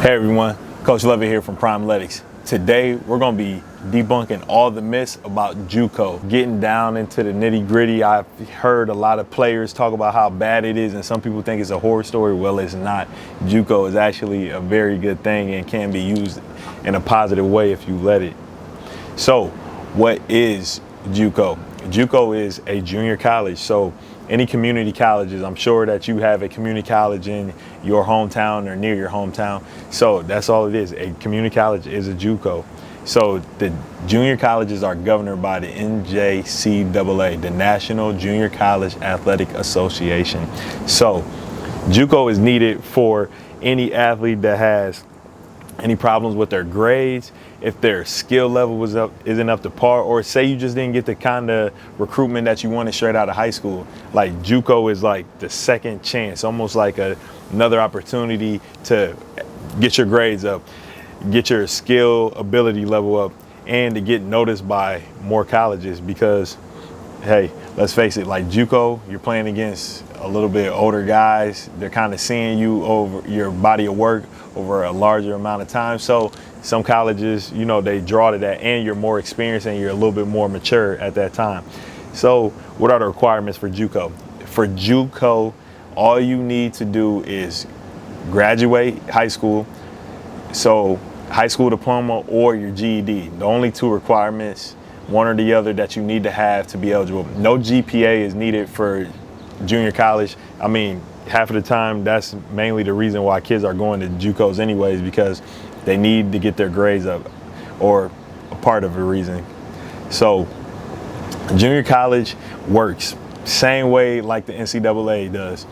Hey everyone, Coach Lovett here from Primeletics. Today we're going to be debunking all the myths about JUCO, getting down into the nitty gritty. I've heard a lot of players talk about how bad it is and some people think it's a horror story. Well, it's not. JUCO is actually a very good thing and can be used in a positive way if you let it. So what is JUCO? JUCO is a junior college. So any community colleges, I'm sure that you have a community college in your hometown or near your hometown. So that's all it is. A community college is a JUCO. So the junior colleges are governed by the NJCAA, the National Junior College Athletic Association. So JUCO is needed for any athlete that has any problems with their grades, if their skill level isn't up to par, or say you just didn't get the kind of recruitment that you wanted straight out of high school. Like JUCO is like the second chance, almost like another opportunity to get your grades up, get your skill ability level up, and to get noticed by more colleges. Because hey, let's face it, like JUCO, you're playing against a little bit older guys. They're kind of seeing you over your body of work over a larger amount of time. So some colleges, you know, they draw to that, and you're more experienced and you're a little bit more mature at that time. So what are the requirements for JUCO? For JUCO, all you need to do is graduate high school. So high school diploma or your GED. The only two requirements, one or the other, that you need to have to be eligible. No GPA is needed for junior college. I mean, half of the time, that's mainly the reason why kids are going to JUCOs anyways, because they need to get their grades up, or a part of the reason. So junior college works same way like the NCAA does.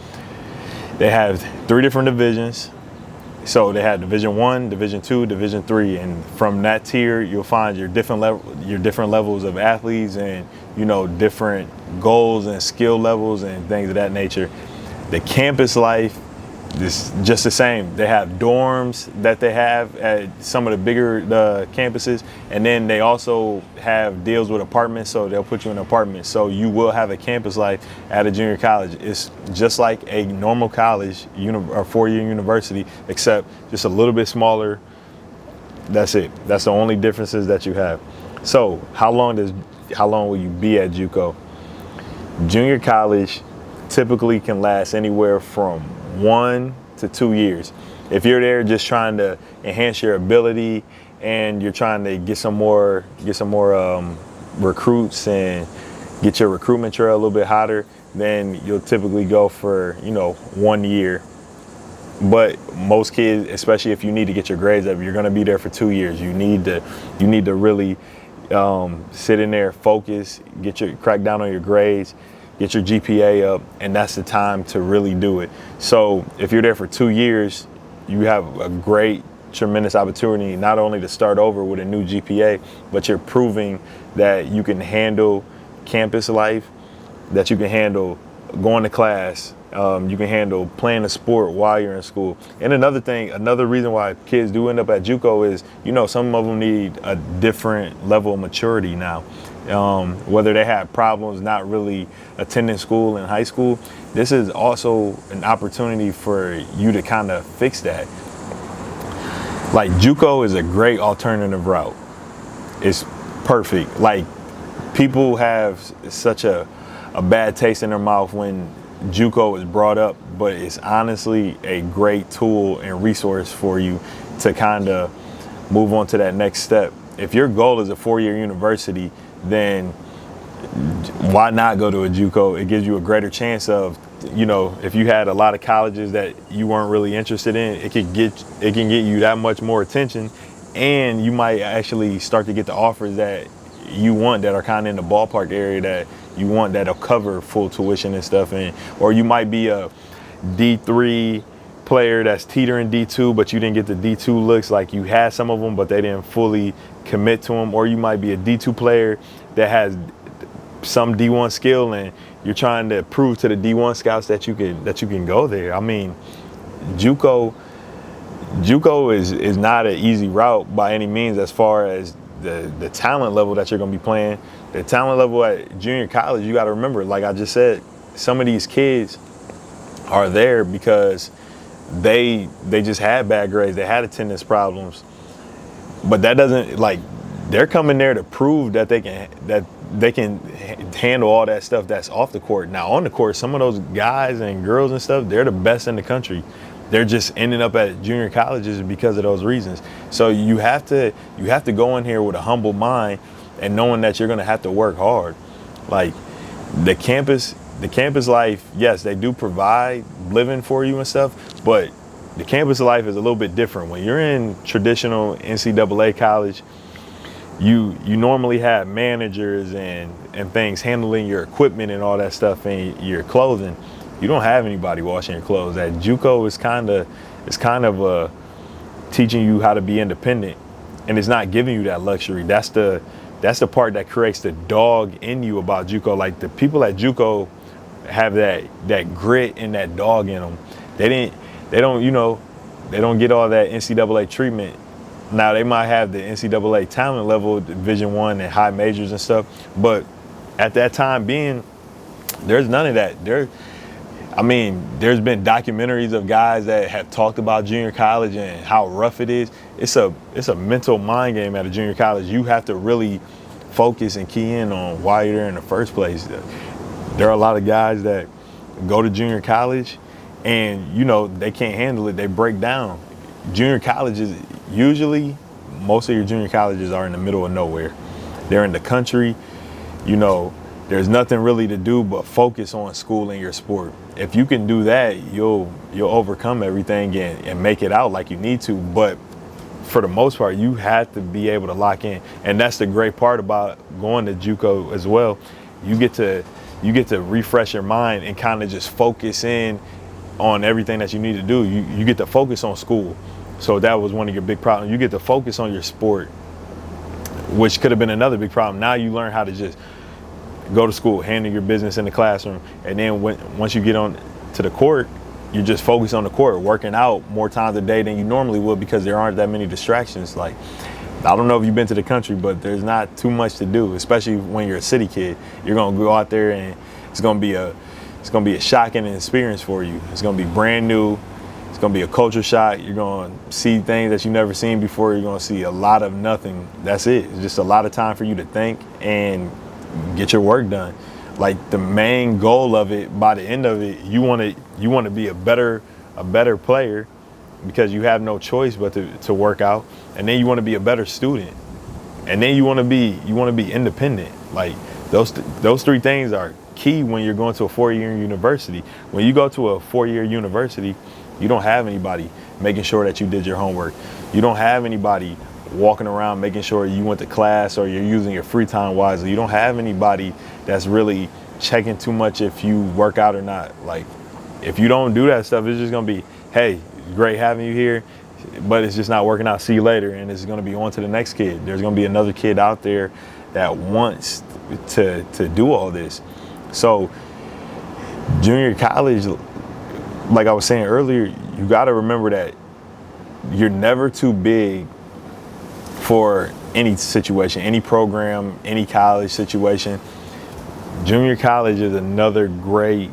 They have 3 different divisions. So they have Division 1, Division 2, Division 3, and from that tier, you'll find your different levels of athletes, and you know, different goals and skill levels and things of that nature. The campus life is just the same. They have dorms that they have at some of the bigger campuses, and then they also have deals with apartments, so they'll put you in an apartment. So you will have a campus life at a junior college. It's just like a normal college or 4-year university, except just a little bit smaller. That's it. That's the only differences that you have. So how long will you be at JUCO? Junior college typically can last anywhere from 1 to 2 years. If you're there just trying to enhance your ability and you're trying to get some more recruits and get your recruitment trail a little bit hotter, then you'll typically go for 1 year. But most kids, especially if you need to get your grades up, you're going to be there for 2 years. You need to really sit in there, focus, crack down on your grades, get your GPA up, and that's the time to really do it. So if you're there for 2 years, you have a great, tremendous opportunity not only to start over with a new GPA, but you're proving that you can handle campus life, that you can handle going to class, you can handle playing a sport while you're in school. And another reason why kids do end up at JUCO is, some of them need a different level of maturity now. Whether they have problems not really attending school in high school, this is also an opportunity for you to kind of fix that. Like JUCO is a great alternative route. It's perfect. Like, people have such a bad taste in their mouth when JUCO is brought up, but it's honestly a great tool and resource for you to kind of move on to that next step. If your goal is a 4-year university, then why not go to a JUCO? It gives you a greater chance of, if you had a lot of colleges that you weren't really interested in, it can get you that much more attention, and you might actually start to get the offers that you want, that are kind of in the ballpark area that you want, that'll cover full tuition and stuff. Or you might be a D3 player that's teetering D2, but you didn't get the D2 looks. Like, you had some of them, but they didn't fully commit to them. Or you might be a D2 player that has some D1 skill, and you're trying to prove to the D1 scouts that you can go there. I mean, JUCO is not an easy route by any means as far as the talent level that you're going to be playing. The talent level at junior college, you got to remember, like I just said, some of these kids are there because they just had bad grades. They had attendance problems. But that doesn't, like, they're coming there to prove that they can handle all that stuff that's off the court. Now on the court, some of those guys and girls and stuff, they're the best in the country. They're just ending up at junior colleges because of those reasons. So you have to go in here with a humble mind and knowing that you're gonna have to work hard. Like the campus life, yes, they do provide living for you and stuff, but the campus life is a little bit different. When you're in traditional NCAA college, you normally have managers and things handling your equipment and all that stuff and your clothing. You don't have anybody washing your clothes. At JUCO is kind of teaching you how to be independent, and it's not giving you that luxury. That's the part that creates the dog in you about JUCO. Like the people at JUCO have that grit and that dog in them. They don't get all that NCAA treatment. Now they might have the NCAA talent level, Division I and high majors and stuff, but at that time being, there's none of that. There's been documentaries of guys that have talked about junior college and how rough it is. It's a mental mind game at a junior college. You have to really focus and key in on why you're there in the first place. There are a lot of guys that go to junior college and they can't handle it. They break down. Junior colleges, usually most of your junior colleges are in the middle of nowhere. They're in the country. There's nothing really to do but focus on school and your sport. If you can do that, you'll overcome everything and make it out like you need to. But for the most part, you have to be able to lock in. And that's the great part about going to JUCO as well. You get to refresh your mind and kind of just focus in on everything that you need to do. You get to focus on school. So that was one of your big problems. You get to focus on your sport, which could have been another big problem. Now you learn how to just go to school, handle your business in the classroom, and then once you get on to the court, you just focus on the court, working out more times a day than you normally would because there aren't that many distractions. Like, I don't know if you've been to the country, but there's not too much to do, especially when you're a city kid. You're gonna go out there and it's gonna be a shocking experience for you. It's gonna be brand new. It's gonna be a culture shock. You're gonna see things that you've never seen before. You're gonna see a lot of nothing. That's it. It's just a lot of time for you to think and get your work done. Like the main goal of it, by the end of it, you want to be a better player because you have no choice but to work out, and then you want to be a better student, and then you want to be independent. Like those three things are key when you're going to a 4-year university. When you go to a 4-year university, you don't have anybody making sure that you did your homework. You don't have anybody walking around making sure you went to class or you're using your free time wisely. You don't have anybody that's really checking too much if you work out or not. Like, if you don't do that stuff, it's just gonna be, hey, great having you here, but it's just not working out. See you later. And it's gonna be on to the next kid. There's gonna be another kid out there that wants to do all this. So junior college, like I was saying earlier, you gotta remember that you're never too big for any situation, any program, any college situation. Junior college is another great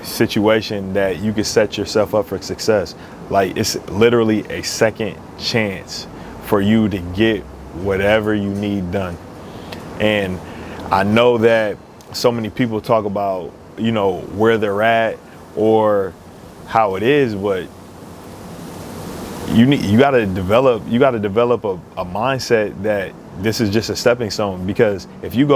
situation that you can set yourself up for success. Like, it's literally a second chance for you to get whatever you need done. And I know that so many people talk about, where they're at or how it is, but you got to develop a mindset that this is just a stepping stone. Because if you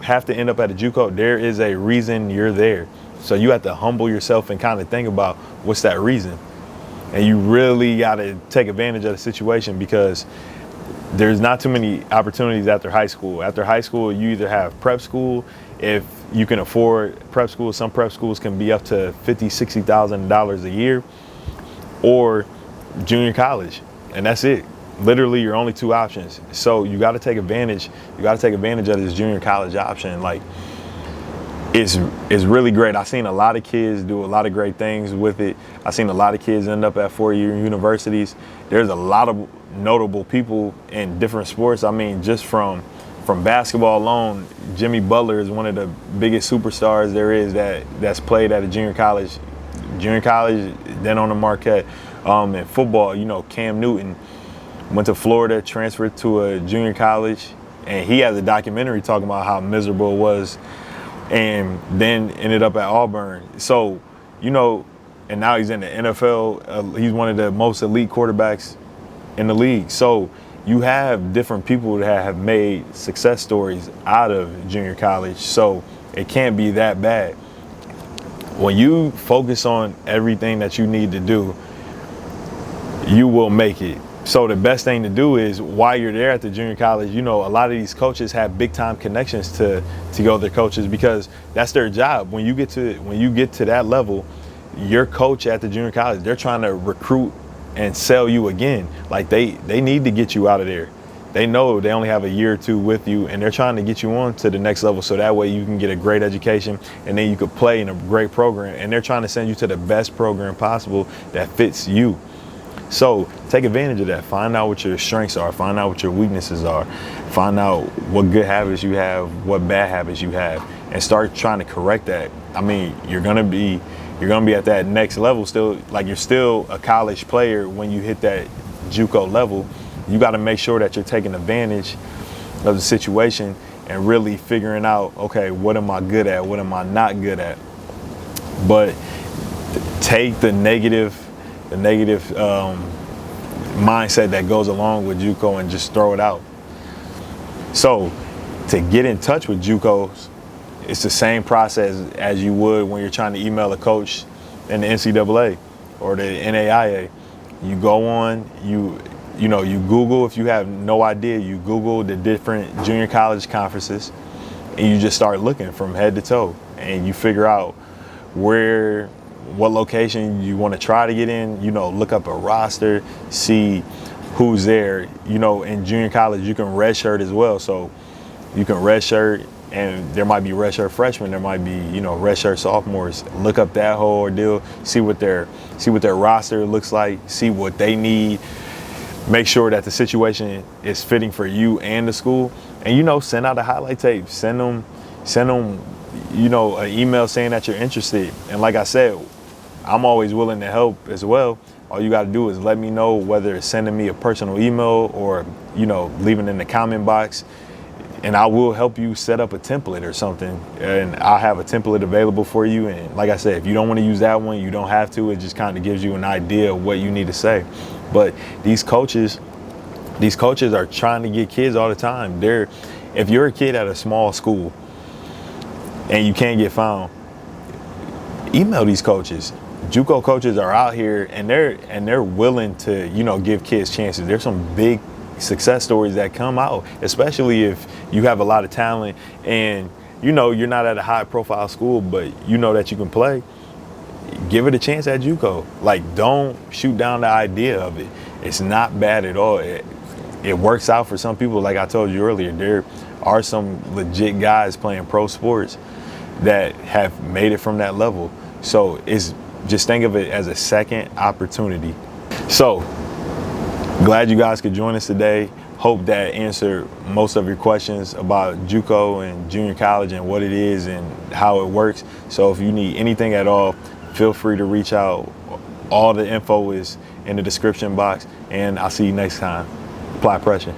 have to end up at a JUCO, there is a reason you're there. So you have to humble yourself and kind of think about what's that reason. And you really got to take advantage of the situation because there's not too many opportunities after high school. After high school, you either have prep school. If you can afford prep school, some prep schools can be up to $50,000, $60,000 a year, or junior college, and that's it. Literally your only two options. So you got to take advantage. You got to take advantage of this junior college option. Like, it's really great. I've seen a lot of kids do a lot of great things with it. I've seen a lot of kids end up at 4-year universities. There's a lot of notable people in different sports. I mean, just from basketball alone, Jimmy Butler is one of the biggest superstars there is that's played at a junior college junior college, then on the Marquette. In football, you know, Cam Newton went to Florida, transferred to a junior college, and he has a documentary talking about how miserable it was, and then ended up at Auburn. So, you know, and now he's in the NFL. He's one of the most elite quarterbacks in the league. So you have different people that have made success stories out of junior college. So it can't be that bad. When you focus on everything that you need to do, you will make it. So the best thing to do is, while you're there at the junior college, you know, a lot of these coaches have big time connections to other coaches, because that's their job. When you get to that level, your coach at the junior college, they're trying to recruit and sell you again. Like they need to get you out of there. They know they only have a year or two with you, and they're trying to get you on to the next level, so that way you can get a great education and then you could play in a great program. And they're trying to send you to the best program possible that fits you. So take advantage of that. Find out what your strengths are. Find out what your weaknesses are. Find out what good habits you have, what bad habits you have, and start trying to correct that. I mean, you're gonna be at that next level still. Like, you're still a college player when you hit that JUCO level. You got to make sure that you're taking advantage of the situation and really figuring out, okay, what am I good at? What am I not good at? But take the negative mindset that goes along with JUCO and just throw it out. So to get in touch with JUCOs, it's the same process as you would when you're trying to email a coach in the NCAA or the NAIA. You go on, you Google. If you have no idea, you Google the different junior college conferences, and you just start looking from head to toe, and you figure out what location you want to try to get in. You know, look up a roster, see who's there. You know, in junior college, you can redshirt as well. So you can redshirt, and there might be redshirt freshmen, there might be, you know, redshirt sophomores. Look up that whole ordeal, see what their roster looks like, see what they need. Make sure that the situation is fitting for you and the school. And, you know, send out a highlight tape. Send them, you know, an email saying that you're interested. And like I said, I'm always willing to help as well. All you got to do is let me know, whether it's sending me a personal email or, you know, leaving in the comment box. And I will help you set up a template or something. And I'll have a template available for you. And like I said, if you don't want to use that one, you don't have to. It just kind of gives you an idea of what you need to say. But these coaches are trying to get kids all the time. If you're a kid at a small school and you can't get found, email these coaches. JUCO coaches are out here, and they're willing to, you know, give kids chances. There's some big success stories that come out, especially if you have a lot of talent and, you know, you're not at a high profile school, but you know that you can play. Give it a chance at JUCO. Like, don't shoot down the idea of it. It's not bad at all. It works out for some people. Like I told you earlier, there are some legit guys playing pro sports that have made it from that level. So just think of it as a second opportunity. So glad you guys could join us today. Hope that answered most of your questions about JUCO and junior college and what it is and how it works. So if you need anything at all, feel free to reach out. All the info is in the description box, and I'll see you next time. Apply pressure.